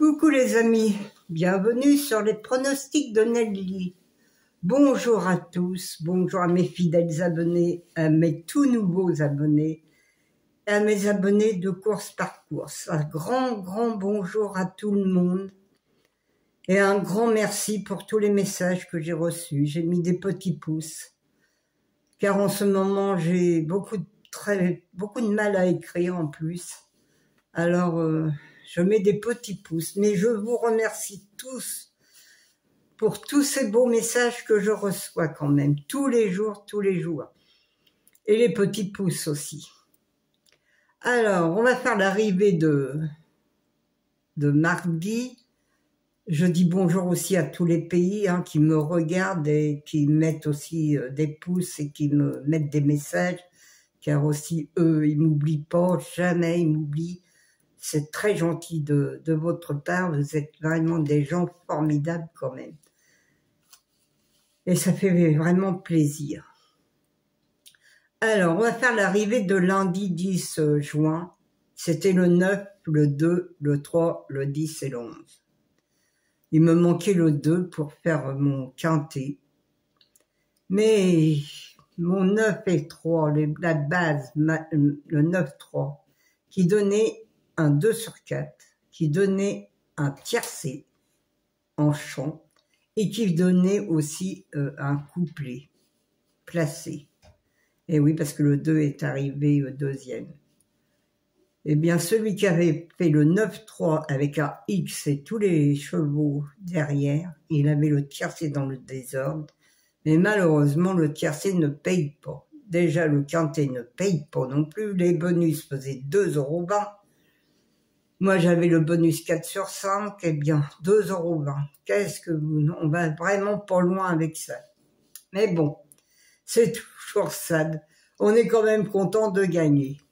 Coucou les amis, bienvenue sur les pronostics de Nelly. Bonjour à tous, bonjour à mes fidèles abonnés, à mes tout nouveaux abonnés, à mes abonnés de course par course. Un grand bonjour à tout le monde et un grand merci pour tous les messages que j'ai reçus. J'ai mis des petits pouces car en ce moment j'ai beaucoup de mal à écrire en plus. Alors je mets des petits pouces, mais je vous remercie tous pour tous ces beaux messages que je reçois quand même, tous les jours. Et les petits pouces aussi. Alors, on va faire l'arrivée de mardi. Je dis bonjour aussi à tous les pays qui me regardent et qui mettent aussi des pouces et qui me mettent des messages, car aussi eux, ils m'oublient pas, jamais ils m'oublient. C'est très gentil de votre part, vous êtes vraiment des gens formidables quand même. Et ça fait vraiment plaisir. Alors, on va faire l'arrivée de lundi 10 juin. C'était le 9, le 2, le 3, le 10 et le 11. Il me manquait le 2 pour faire mon quintet. Mais mon 9 et 3, la base, le 9-3, qui donnait un 2 sur 4, qui donnait un tiercé en chant et qui donnait aussi un couplet placé. Et oui, parce que le 2 est arrivé deuxième. Eh bien, celui qui avait fait le 9-3 avec un X et tous les chevaux derrière, il avait le tiercé dans le désordre. Mais malheureusement, le tiercé ne paye pas. Déjà, le quintet ne paye pas non plus. Les bonus faisaient 2,20 €. Moi, j'avais le bonus 4 sur 5, eh bien, 2,20 €. Qu'est-ce que on va vraiment pas loin avec ça. Mais bon, c'est toujours ça. On est quand même content de gagner.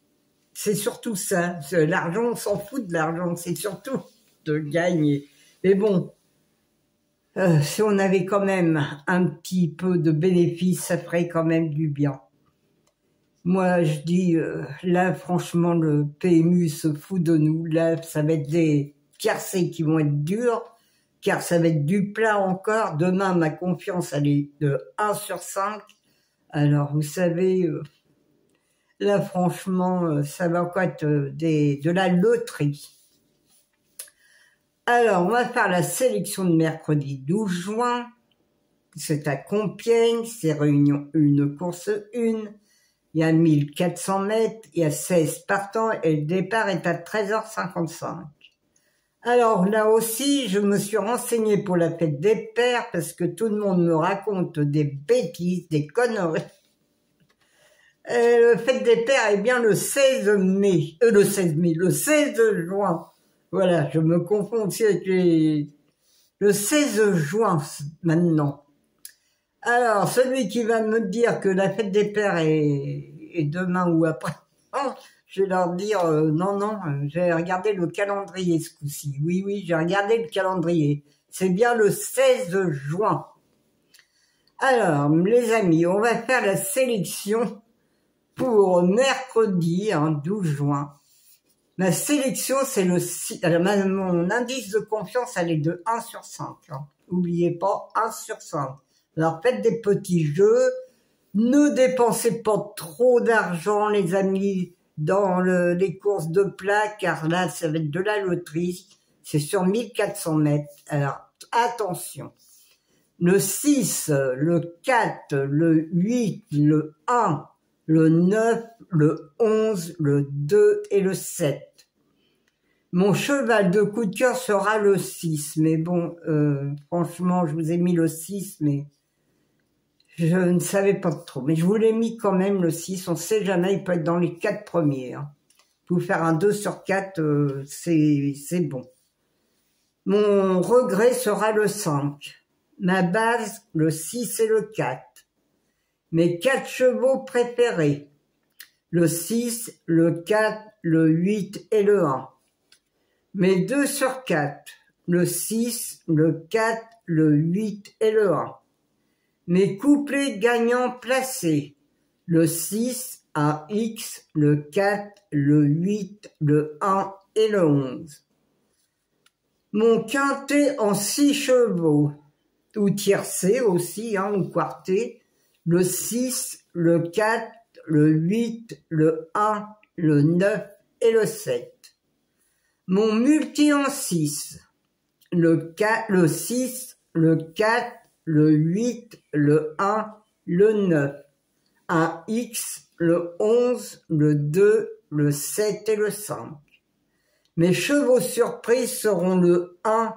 C'est surtout ça. L'argent, on s'en fout de l'argent. C'est surtout de gagner. Mais bon, si on avait quand même un petit peu de bénéfice, ça ferait quand même du bien. Moi, je dis, là, franchement, le PMU se fout de nous. Là, ça va être des tiercés qui vont être durs, car ça va être du plat encore. Demain, ma confiance, elle est de 1 sur 5. Alors, vous savez, là, franchement, ça va encore être de la loterie. Alors, on va faire la sélection de mercredi 12 juin. C'est à Compiègne, c'est réunion 1, course 1. Il y a 1400 mètres, il y a 16 partants et le départ est à 13h55. Alors là aussi, je me suis renseignée pour la fête des pères parce que tout le monde me raconte des bêtises, des conneries. La fête des pères est bien le 16 mai, le 16 juin. Voilà, je me confonds aussi avec le 16 juin maintenant. Alors, celui qui va me dire que la fête des pères est demain ou après, je vais leur dire non, j'ai regardé le calendrier ce coup-ci. Oui, j'ai regardé le calendrier. C'est bien le 16 juin. Alors, les amis, on va faire la sélection pour mercredi, 12 juin. Ma sélection, c'est le 6. Mon indice de confiance, elle est de 1 sur 5. N'oubliez pas, 1 sur 5. Alors, faites des petits jeux. Ne dépensez pas trop d'argent, les amis, dans les courses de plat, car là, ça va être de la loterie. C'est sur 1400 mètres. Alors, attention. Le 6, le 4, le 8, le 1, le 9, le 11, le 2 et le 7. Mon cheval de coup de cœur sera le 6. Mais bon, franchement, je vous ai mis le 6, mais je ne savais pas trop. Mais je vous l'ai mis quand même, le 6. On ne sait jamais, il peut être dans les 4 premiers. Pour faire un 2 sur 4, c'est bon. Mon regret sera le 5. Ma base, le 6 et le 4. Mes 4 chevaux préférés. Le 6, le 4, le 8 et le 1. Mes 2 sur 4. Le 6, le 4, le 8 et le 1. Mes couplets gagnants placés. Le 6, un X, le 4, le 8, le 1 et le 11. Mon quintet en 6 chevaux, ou tiercé aussi, hein, ou quarté, le 6, le 4, le 8, le 1, le 9 et le 7. Mon multi en 6, le 4, le 6, le 4, le 8, le 1, le 9, un X, le 11, le 2, le 7 et le 5. Mes chevaux surprises seront le 1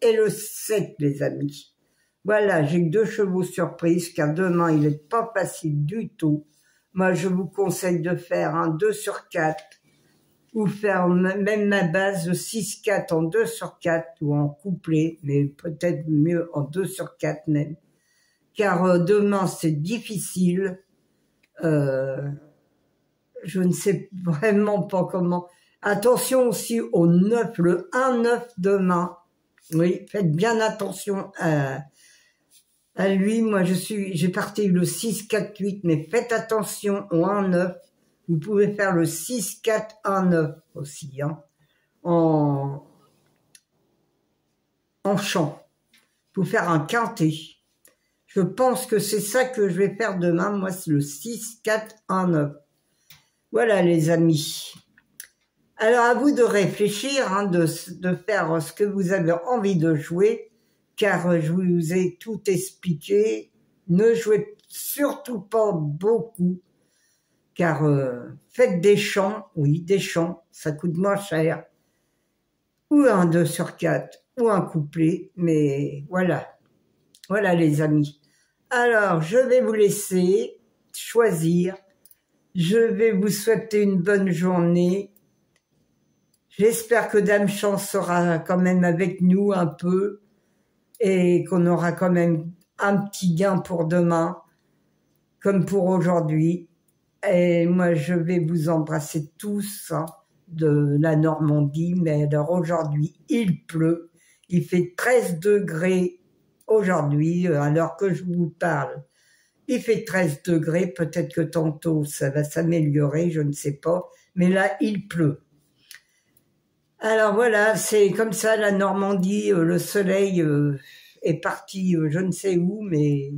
et le 7, les amis. Voilà, j'ai que 2 chevaux surprises, car demain, il n'est pas facile du tout. Moi, je vous conseille de faire un 2 sur 4, ou faire même ma base de 6-4 en 2 sur 4, ou en couplet, mais peut-être mieux en 2 sur 4 même. Car demain, c'est difficile. Je ne sais vraiment pas comment. Attention aussi au 9, le 1-9 demain. Oui, faites bien attention à lui. Moi, j'ai parti le 6-4-8, mais faites attention au 1-9. Vous pouvez faire le 6-4-1-9 aussi, hein, en chant. Pour faire un quintet. Je pense que c'est ça que je vais faire demain. Moi, c'est le 6-4-1-9. Voilà, les amis. Alors, à vous de réfléchir, hein, de faire ce que vous avez envie de jouer, car je vous ai tout expliqué. Ne jouez surtout pas beaucoup, car faites des chants, oui, des chants, ça coûte moins cher, ou un 2 sur 4, ou un couplet, mais voilà. Voilà, les amis. Alors, je vais vous laisser choisir. Je vais vous souhaiter une bonne journée. J'espère que Dame Chance sera quand même avec nous un peu et qu'on aura quand même un petit gain pour demain, comme pour aujourd'hui. Et moi, je vais vous embrasser tous, hein, de la Normandie. Mais alors aujourd'hui, il pleut. Il fait 13 degrés aujourd'hui, alors que je vous parle. Il fait 13 degrés, peut-être que tantôt ça va s'améliorer, je ne sais pas. Mais là, il pleut. Alors voilà, c'est comme ça la Normandie, le soleil est parti, je ne sais où, mais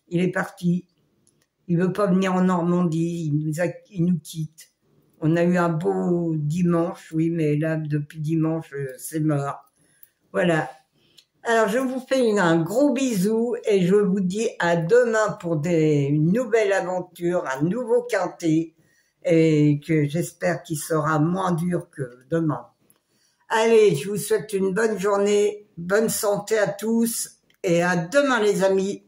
il est parti. Il veut pas venir en Normandie, il nous quitte. On a eu un beau dimanche, oui, mais là, depuis dimanche, c'est mort. Voilà. Alors, je vous fais un gros bisou et je vous dis à demain pour une nouvelle aventure, un nouveau quintet, et que j'espère qu'il sera moins dur que demain. Allez, je vous souhaite une bonne journée, bonne santé à tous et à demain les amis.